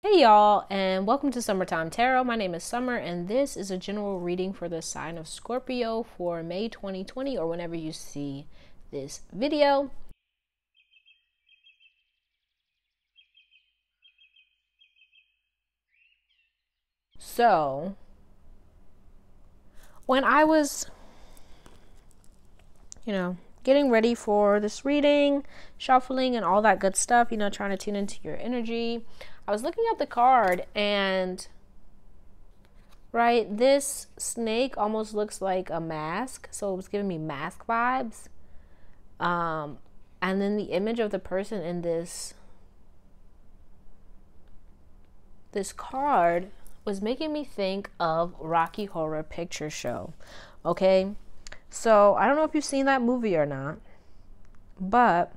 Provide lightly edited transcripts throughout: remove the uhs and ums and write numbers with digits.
Hey y'all, and welcome to Summertime Tarot. My name is Summer, and this is a general reading for the sign of Scorpio for May 2020 or whenever you see this video. So, when I was, getting ready for this reading, shuffling and all that good stuff, trying to tune into your energy, I was looking at the card and right, this snake almost looks like a mask, so it was giving me mask vibes. And then the image of the person in this card was making me think of Rocky Horror Picture Show. Okay, so I don't know if you've seen that movie or not, but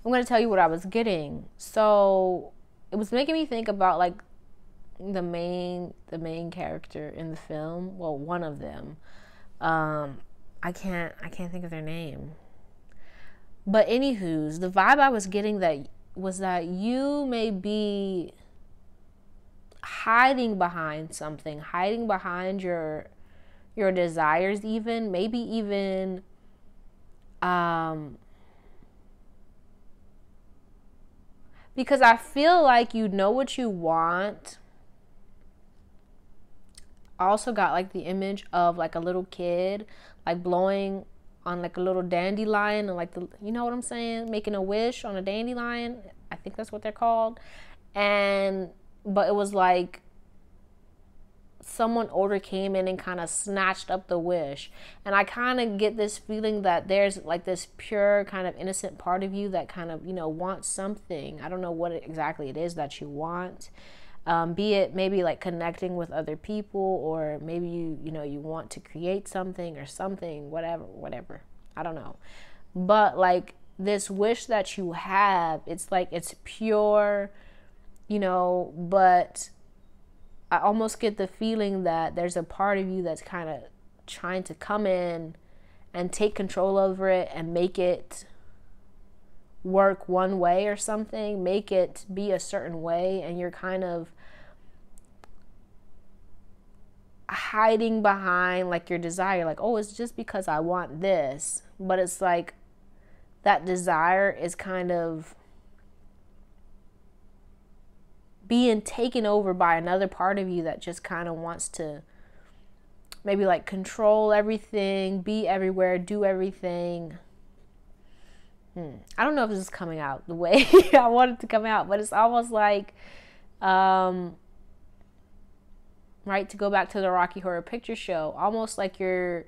I'm going to tell you what I was getting. So it was making me think about like the main character in the film. Well, one of them. I can't think of their name. But anywho's, the vibe I was getting that was that you may be hiding behind something, hiding behind your desires, even maybe even because I feel like you know what you want. I also got like the image of like a little kid like blowing on like a little dandelion, and like you know what I'm saying, making a wish on a dandelion. I think that's what they're called. But it was like someone older came in and kind of snatched up the wish, and I kind of get this feeling that there's like this pure kind of innocent part of you that kind of wants something. I don't know what exactly it is that you want. Be it maybe like connecting with other people, or maybe you want to create something or something, whatever. I don't know. But like this wish that you have, it's like it's pure, but I almost get the feeling that there's a part of you that's kind of trying to come in and take control over it and make it work one way or something, make it be a certain way, and you're kind of hiding behind like your desire, like, oh, it's just because I want this. But it's like that desire is kind of being taken over by another part of you that just kind of wants to maybe like control everything, be everywhere, do everything. I don't know if this is coming out the way I want it to come out, but it's almost like right, to go back to the Rocky Horror Picture Show, almost like you're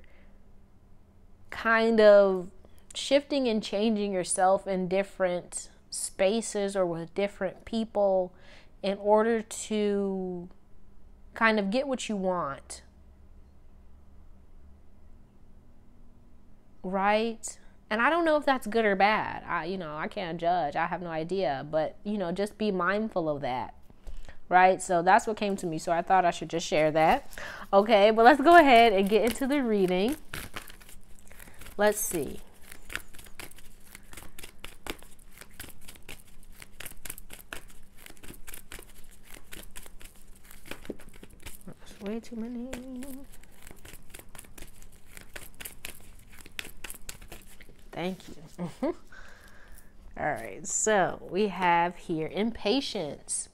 kind of shifting and changing yourself in different spaces or with different people in order to kind of get what you want. Right? And I don't know if that's good or bad. I can't judge. I have no idea. But, just be mindful of that. Right? So that's what came to me. So I thought I should just share that. Okay, but let's go ahead and get into the reading. Let's see. That's way too many. Thank you. All right, so we have here impatience.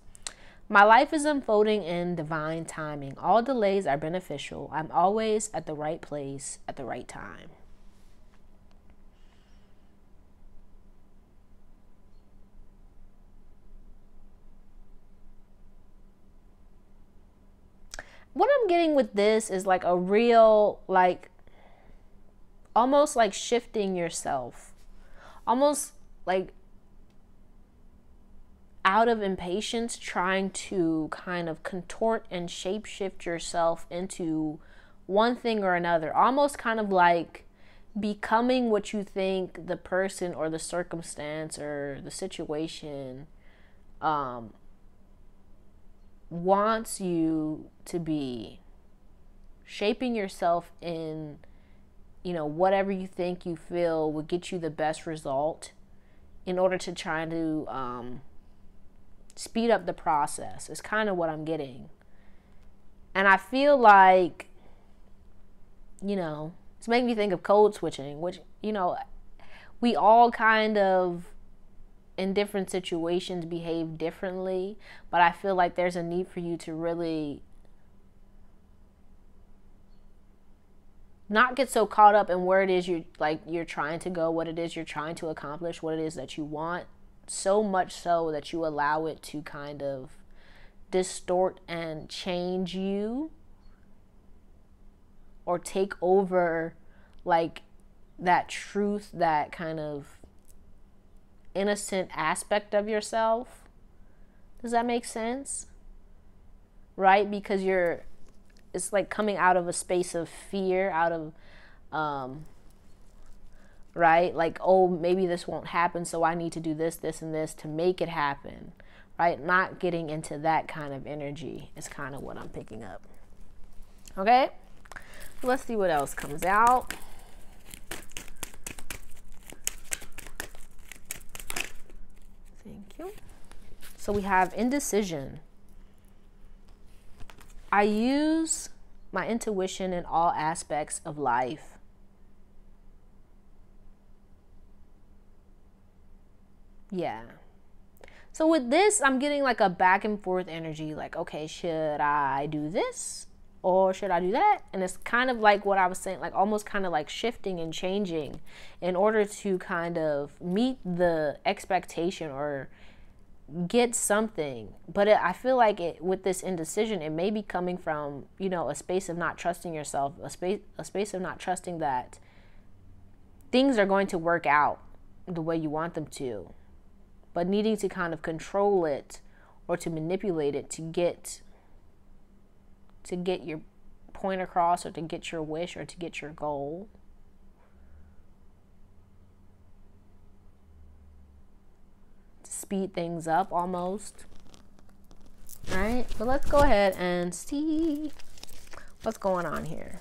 My life is unfolding in divine timing. All delays are beneficial. I'm always at the right place at the right time. What I'm getting with this is like a real, like, almost like shifting yourself. Almost like out of impatience, trying to kind of contort and shapeshift yourself into one thing or another, almost kind of like becoming what you think the person or the circumstance or the situation wants you to be, shaping yourself in whatever you think you feel would get you the best result in order to try to Speed up the process is kind of what I'm getting. And I feel like, you know, it's making me think of code switching, which, you know, we all kind of, in different situations, behave differently. But I feel like there's a need for you to really not get so caught up in where it is you're trying to go, what it is you're trying to accomplish, what it is that you want, so much so that you allow it to kind of distort and change you, or take over, like, that truth, that kind of innocent aspect of yourself. Does that make sense? Right? Because it's like coming out of a space of fear, out of, right? Like, oh, maybe this won't happen, so I need to do this, this, and this to make it happen, right? Not getting into that kind of energy is kind of what I'm picking up. Okay? Let's see what else comes out. Thank you. So we have indecision. I use my intuition in all aspects of life. Yeah. So with this, I'm getting like a back and forth energy. Like, okay, should I do this or should I do that? And it's kind of like what I was saying, like almost kind of like shifting and changing in order to kind of meet the expectation or get something. But I feel like with this indecision, it may be coming from, you know, a space of not trusting yourself, a space of not trusting that things are going to work out the way you want them to, but needing to kind of control it or to manipulate it to get your point across, or to get your wish, or to get your goal. Speed things up almost. All right, but let's go ahead and see what's going on here.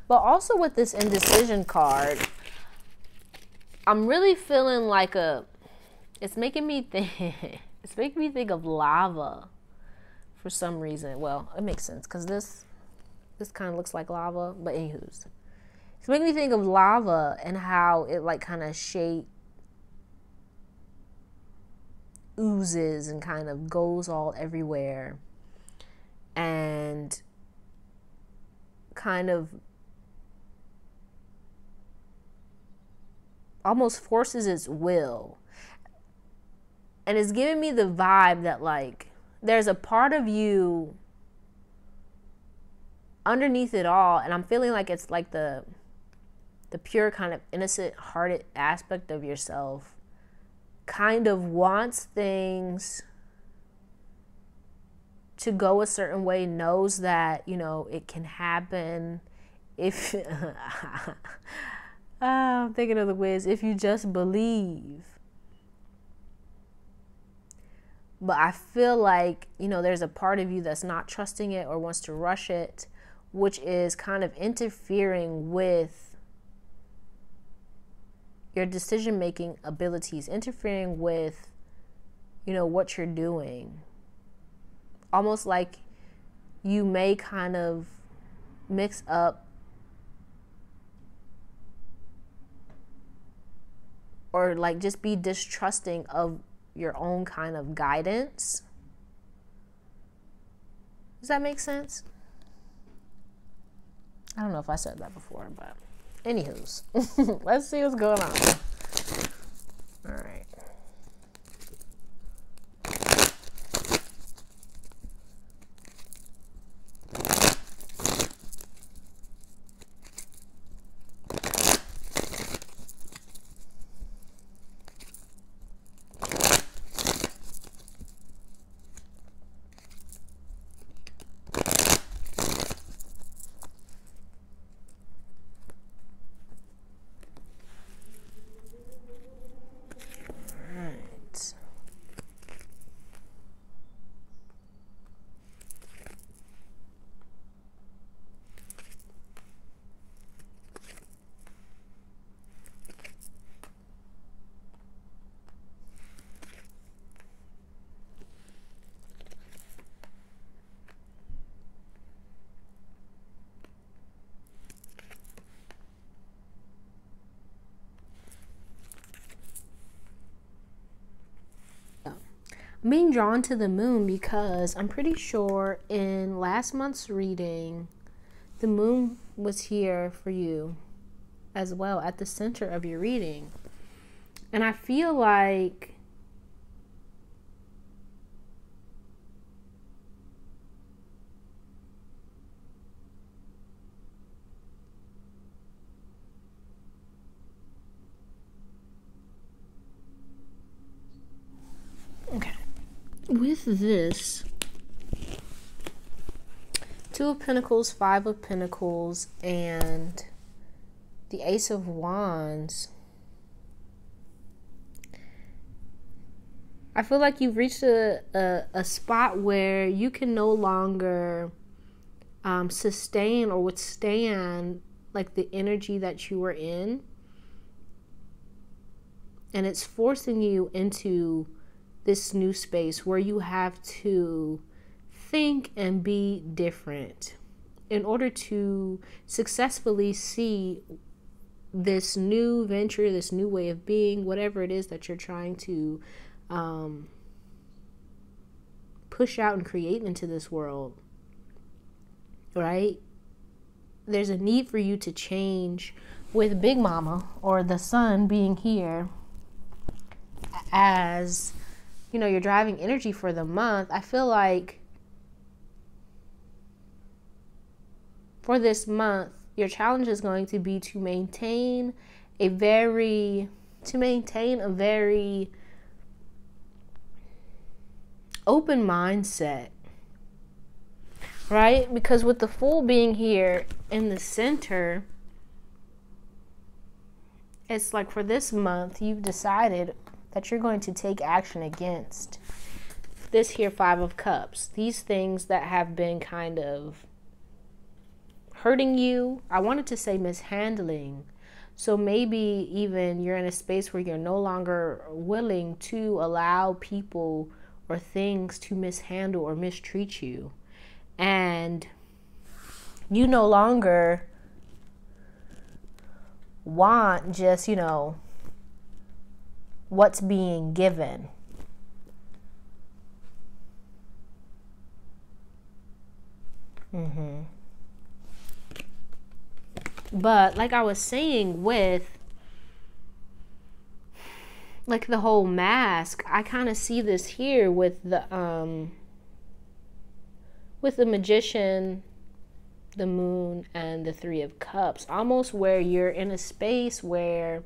But also with this indecision card, I'm really feeling like it's making me think of lava. For some reason. Well, it makes sense because this kind of looks like lava, but anywho's. It's making me think of lava and how it like kind of oozes and kind of goes all everywhere and kind of almost forces its will. And it's giving me the vibe that like there's a part of you underneath it all, and I'm feeling like it's like the pure kind of innocent hearted aspect of yourself kind of wants things to go a certain way, knows that, you know, it can happen if I'm thinking of the Wiz, if you just believe. But I feel like, you know, there's a part of you that's not trusting it or wants to rush it, which is kind of interfering with your decision-making abilities, interfering with, you know, what you're doing. Almost like you may kind of mix up or like just be distrusting of your own kind of guidance. Does that make sense? I don't know if I said that before, but anywho's. Let's see what's going on. All right. I'm being drawn to the moon because I'm pretty sure in last month's reading, the moon was here for you as well at the center of your reading. And I feel like with this Two of Pentacles, Five of Pentacles, and the Ace of Wands, I feel like you've reached a spot where you can no longer sustain or withstand like the energy that you were in, and it's forcing you into this new space where you have to think and be different in order to successfully see this new venture, this new way of being, whatever it is that you're trying to push out and create into this world, right? There's a need for you to change with Big Mama or the sun being here as, you know, your driving energy for the month. I feel like for this month, your challenge is going to be to maintain a very open mindset, right? Because with the Fool being here in the center, it's like for this month, you've decided that you're going to take action against this here Five of Cups. These things that have been kind of hurting you. I wanted to say mishandling. So maybe even you're in a space where you're no longer willing to allow people or things to mishandle or mistreat you. And you no longer want just, you know, what's being given. But like I was saying with like the whole mask, I kind of see this here with the Magician, the Moon, and the Three of Cups. Almost where you're in a space where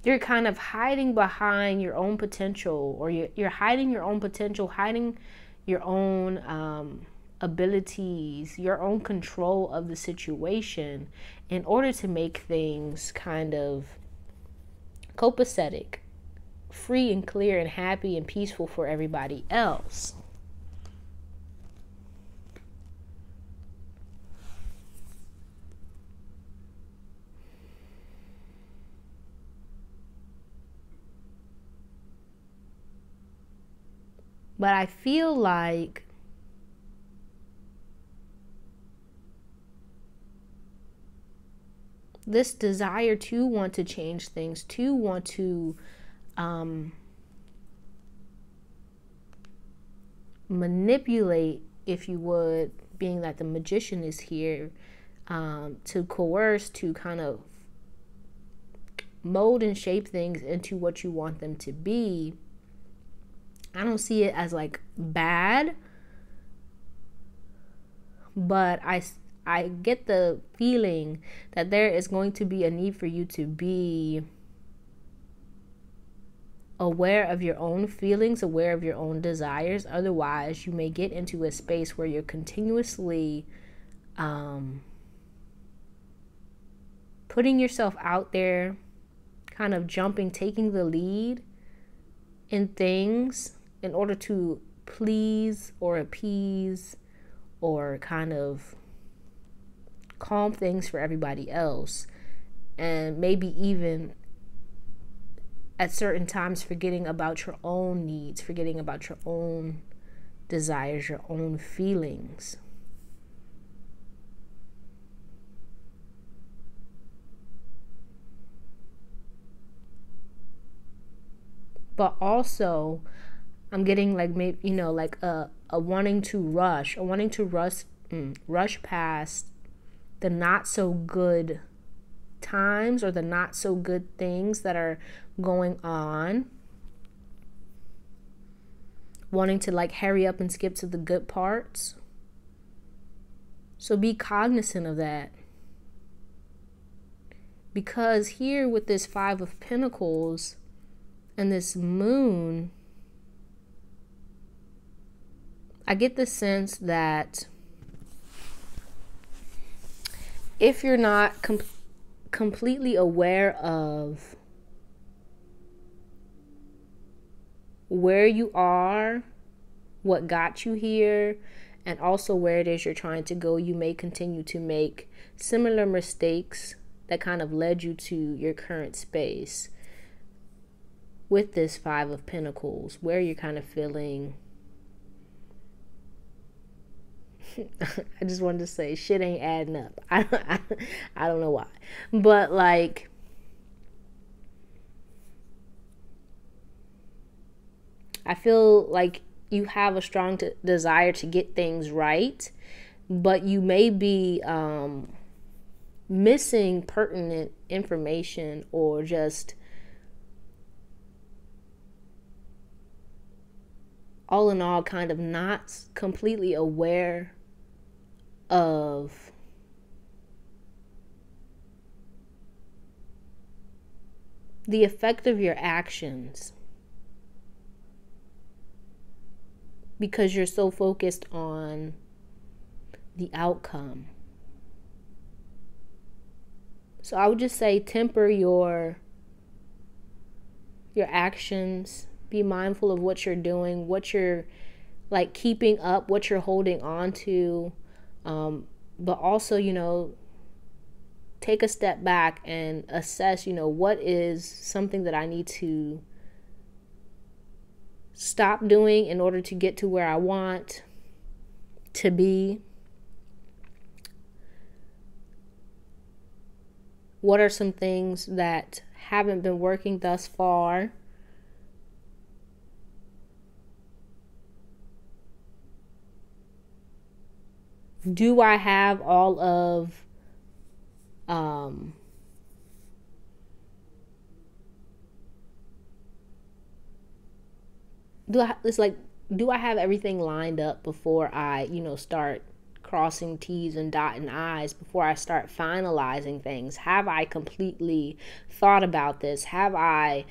you're kind of hiding behind your own potential, or you're hiding your own potential, hiding your own abilities, your own control of the situation in order to make things kind of copacetic, free and clear and happy and peaceful for everybody else. But I feel like this desire to want to change things, to want to manipulate, if you would, being that the Magician is here, to coerce, to kind of mold and shape things into what you want them to be. I don't see it as like bad, but I get the feeling that there is going to be a need for you to be aware of your own feelings, aware of your own desires. Otherwise, you may get into a space where you're continuously putting yourself out there, kind of jumping, taking the lead in things in order to please or appease or kind of calm things for everybody else, and maybe even at certain times forgetting about your own needs, forgetting about your own desires, your own feelings. But also, I'm getting like maybe, you know, like a wanting to rush, rush past the not so good times or the not so good things that are going on. Wanting to like hurry up and skip to the good parts. So be cognizant of that. Because here with this Five of Pentacles and this moon, I get the sense that if you're not completely aware of where you are, what got you here, and also where it is you're trying to go, you may continue to make similar mistakes that kind of led you to your current space with this Five of Pentacles, where you're kind of feeling I just wanted to say shit ain't adding up. I don't know why, but like I feel like you have a strong desire to get things right, but you may be missing pertinent information, or just all in all kind of not completely aware of the effect of your actions, because you're so focused on the outcome. So I would just say temper your actions. Be mindful of what you're doing, what you're like keeping up, what you're holding on to. But also, you know, take a step back and assess, you know, what is something that I need to stop doing in order to get to where I want to be. What are some things that haven't been working thus far? Do I have all of do I have everything lined up before I, you know, start crossing T's and dotting I's, before I start finalizing things? Have I completely thought about this? Have I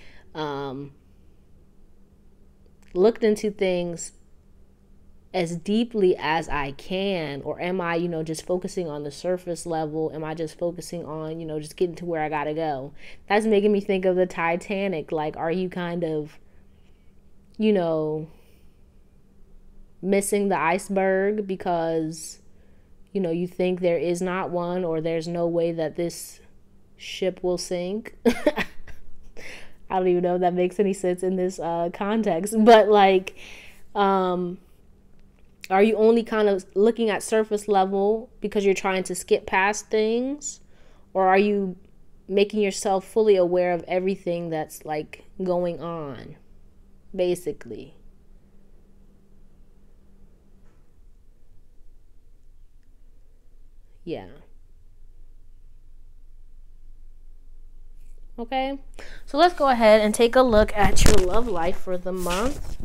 looked into things as deeply as I can? Or am I, you know, just focusing on the surface level? Am I just focusing on, you know, just getting to where I gotta go? That's making me think of the Titanic. Like, are you kind of, you know, missing the iceberg because, you know, you think there is not one, or there's no way that this ship will sink? I don't even know if that makes any sense in this context, but like, are you only kind of looking at surface level because you're trying to skip past things? Or are you making yourself fully aware of everything that's like going on, basically? Yeah. Okay. So let's go ahead and take a look at your love life for the month.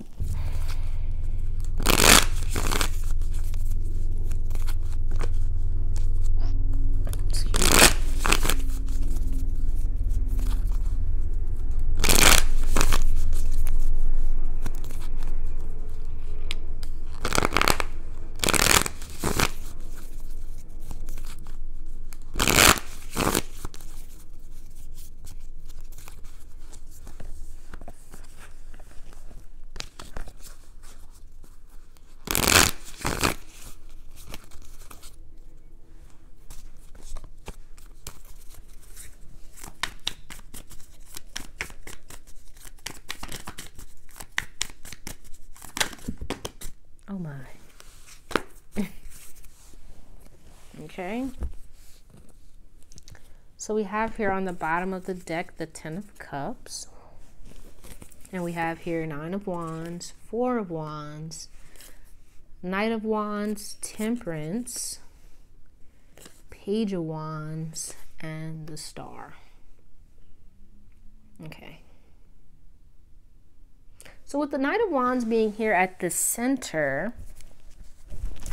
Oh my. Okay. So we have here on the bottom of the deck the Ten of Cups. And we have here 9 of Wands, 4 of Wands, Knight of Wands, Temperance, Page of Wands, and the Star. Okay. So with the Knight of Wands being here at the center,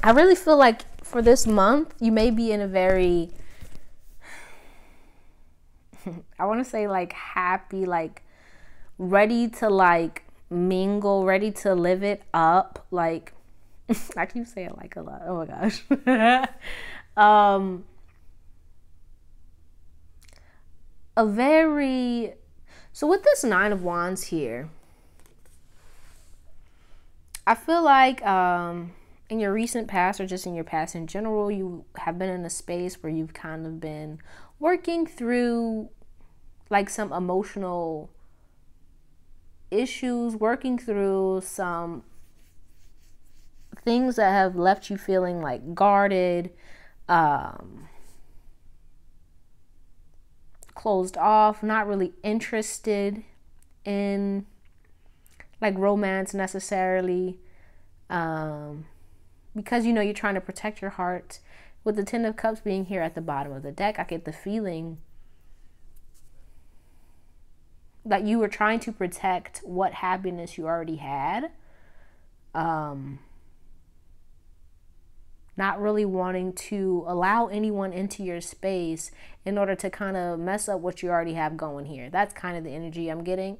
I really feel like for this month, you may be in a very, I want to say like happy, like ready to like mingle, ready to live it up. Like, I keep saying like a lot. Oh my gosh. So with this 9 of Wands here, I feel like in your recent past, or just in your past in general, you have been in a space where you've kind of been working through like some emotional issues, working through some things that have left you feeling like guarded, closed off, not really interested in like romance necessarily, because you know you're trying to protect your heart. With the 10 of Cups being here at the bottom of the deck, I get the feeling that you were trying to protect what happiness you already had, not really wanting to allow anyone into your space in order to kind of mess up what you already have going here. That's kind of the energy I'm getting.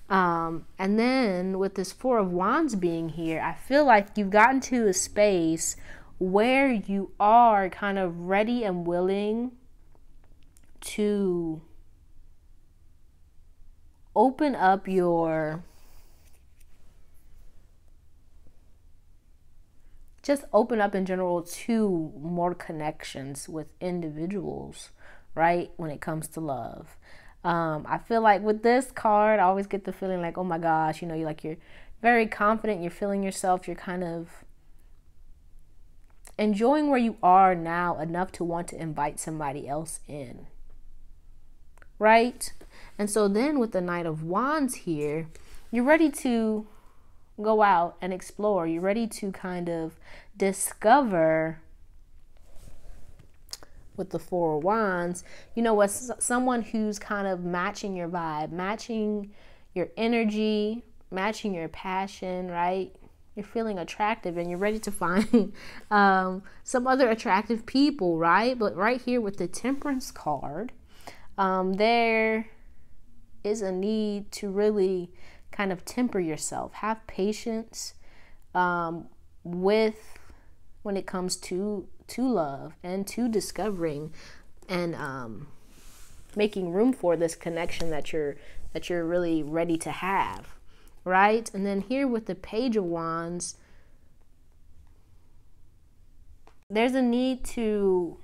And then with this 4 of Wands being here, I feel like you've gotten to a space where you are kind of ready and willing to open up your, just open up in general to more connections with individuals, right? When it comes to love. I feel like with this card, I always get the feeling like, oh my gosh, you know, you're very confident, you're feeling yourself, you're kind of enjoying where you are now enough to want to invite somebody else in, right? And so then with the Knight of Wands here, you're ready to go out and explore. You're ready to kind of discover, with the 4 of Wands, you know, what's someone who's kind of matching your vibe, matching your energy, matching your passion, right? You're feeling attractive and you're ready to find some other attractive people, right? But right here with the Temperance card, there is a need to really kind of temper yourself, have patience with when it comes to love and to discovering and making room for this connection that you're really ready to have, right? And then here with the Page of Wands, there's a need to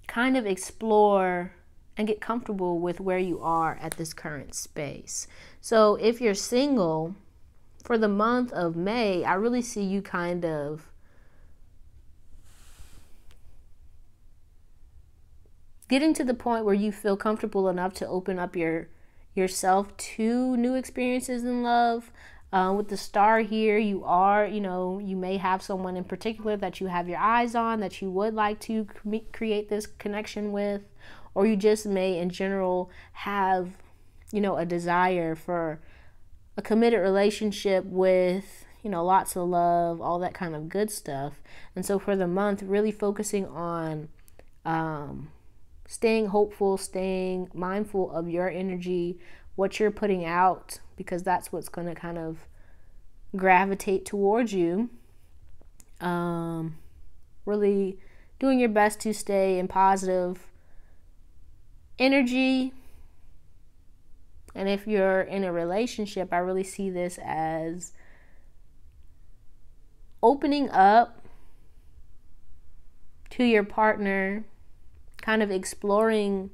kind of explore and get comfortable with where you are at this current space. So if you're single, for the month of May, I really see you kind of getting to the point where you feel comfortable enough to open up yourself to new experiences in love. With the Star here, you are, you know, you may have someone in particular that you have your eyes on, that you would like to create this connection with, or you just may in general have, you know, a desire for a committed relationship with, you know, lots of love, all that kind of good stuff. And so for the month, really focusing on staying hopeful, staying mindful of your energy, what you're putting out, because that's what's going to kind of gravitate towards you. Really doing your best to stay in positive energy. And if you're in a relationship, I really see this as opening up to your partner, kind of exploring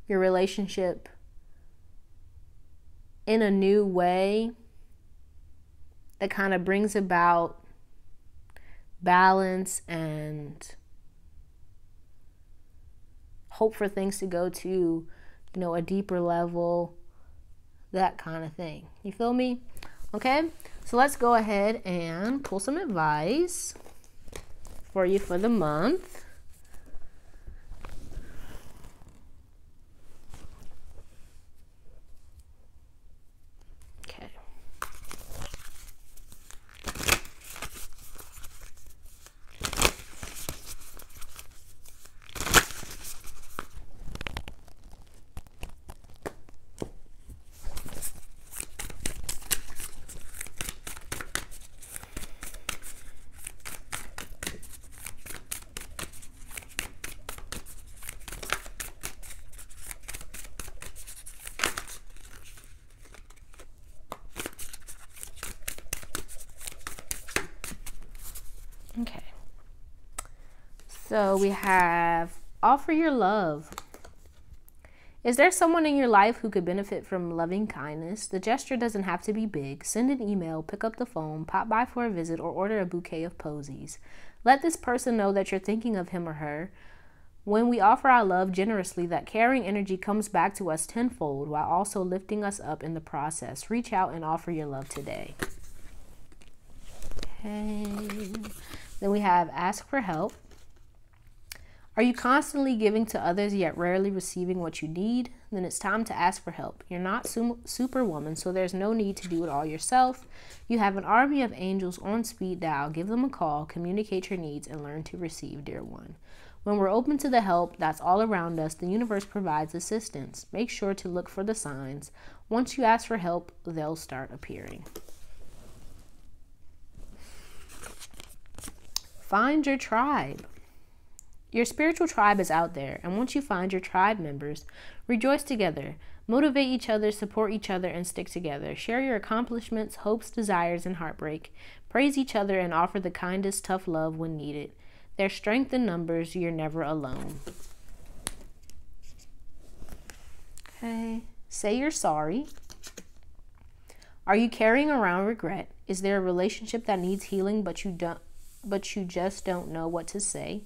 your relationship in a new way that kind of brings about balance and hope for things to go to, you know, a deeper level. that kind of thing. You feel me? Okay, so let's go ahead and pull some advice for you for the month. Okay. Okay, so we have offer your love. Is there someone in your life who could benefit from loving kindness? The gesture doesn't have to be big. Send an email, pick up the phone, pop by for a visit, or order a bouquet of posies. Let this person know that you're thinking of him or her. When we offer our love generously, that caring energy comes back to us tenfold while also lifting us up in the process. Reach out and offer your love today. Okay. Then we have ask for help. Are you constantly giving to others yet rarely receiving what you need? Then it's time to ask for help. You're not superwoman, so there's no need to do it all yourself. You have an army of angels on speed dial. Give them a call, communicate your needs, and learn to receive, dear one. When we're open to the help that's all around us, the universe provides assistance. Make sure to look for the signs. Once you ask for help, they'll start appearing. Find your tribe. Your spiritual tribe is out there, and once you find your tribe members, rejoice together. Motivate each other, support each other, and stick together. Share your accomplishments, hopes, desires, and heartbreak. Praise each other and offer the kindest, tough love when needed. There's strength in numbers. You're never alone. Okay. Say you're sorry. Are you carrying around regret? Is there a relationship that needs healing, but you just don't know what to say?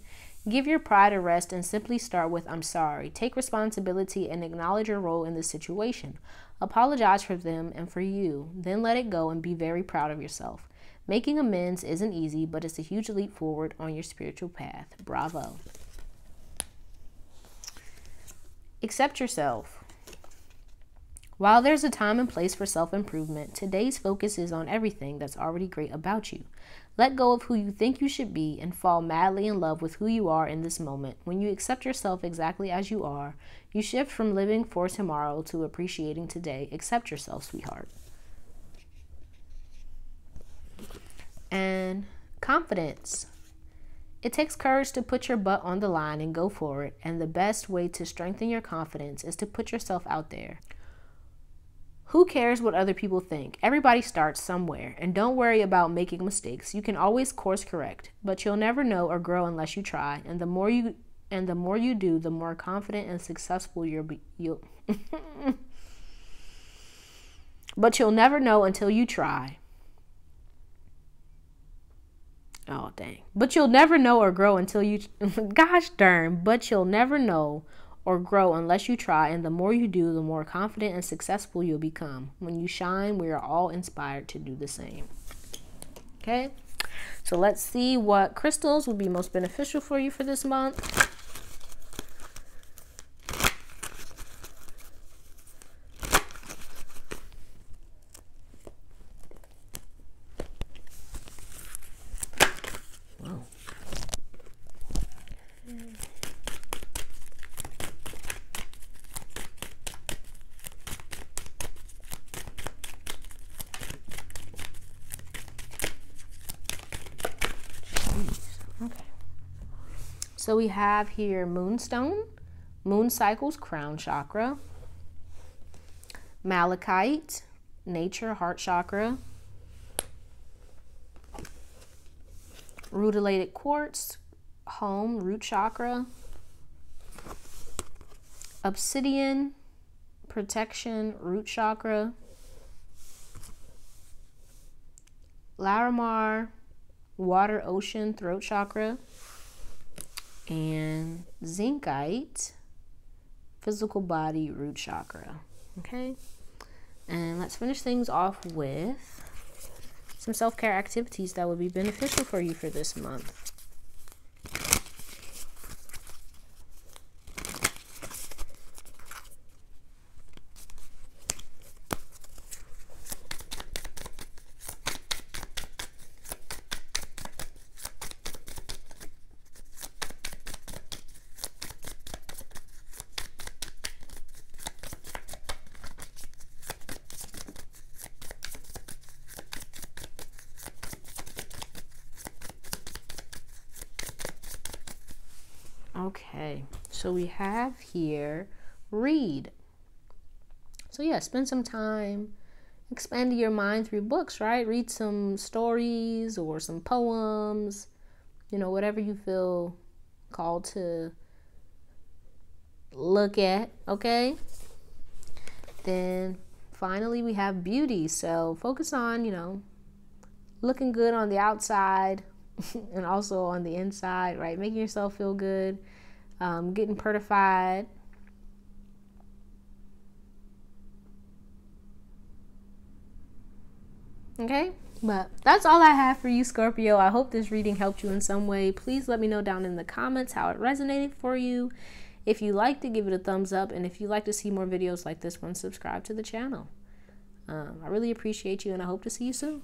Give your pride a rest and simply start with I'm sorry. Take responsibility and acknowledge your role in the situation. Apologize for them and for you. Then let it go and be very proud of yourself. Making amends isn't easy, but it's a huge leap forward on your spiritual path. Bravo. Accept yourself. While there's a time and place for self-improvement, today's focus is on everything that's already great about you. Let go of who you think you should be and fall madly in love with who you are in this moment. When you accept yourself exactly as you are, you shift from living for tomorrow to appreciating today. Accept yourself, sweetheart. And confidence. It takes courage to put your butt on the line and go for it. And the best way to strengthen your confidence is to put yourself out there. Who cares what other people think? Everybody starts somewhere, and don't worry about making mistakes. You can always course correct, but you'll never know or grow unless you try. And the more you do, the more confident and successful you'll But you'll never know until you try. Oh, dang. But you'll never know or grow until you gosh darn, but you'll never know or grow unless you try, and the more you do, the more confident and successful you'll become. When you shine, we are all inspired to do the same. Okay, so let's see what crystals will be most beneficial for you for this month. So we have here moonstone, moon cycles, crown chakra, malachite, nature, heart chakra, rutilated quartz, home, root chakra, obsidian, protection, root chakra, larimar, water, ocean, throat chakra, and zincite, physical body, root chakra. Okay, And let's finish things off with some self-care activities that would be beneficial for you for this month. Okay, so we have here read. So yeah, spend some time expanding your mind through books, right? Read some stories or some poems, you know, whatever you feel called to look at, okay? Then finally we have beauty. So focus on, you know, looking good on the outside and also on the inside, right? Making yourself feel good, getting pertified. Okay, but that's all I have for you, Scorpio. I hope this reading helped you in some way. Please let me know down in the comments how it resonated for you. If you liked it, give it a thumbs up. And if you'd like to see more videos like this one, subscribe to the channel. I really appreciate you, and I hope to see you soon.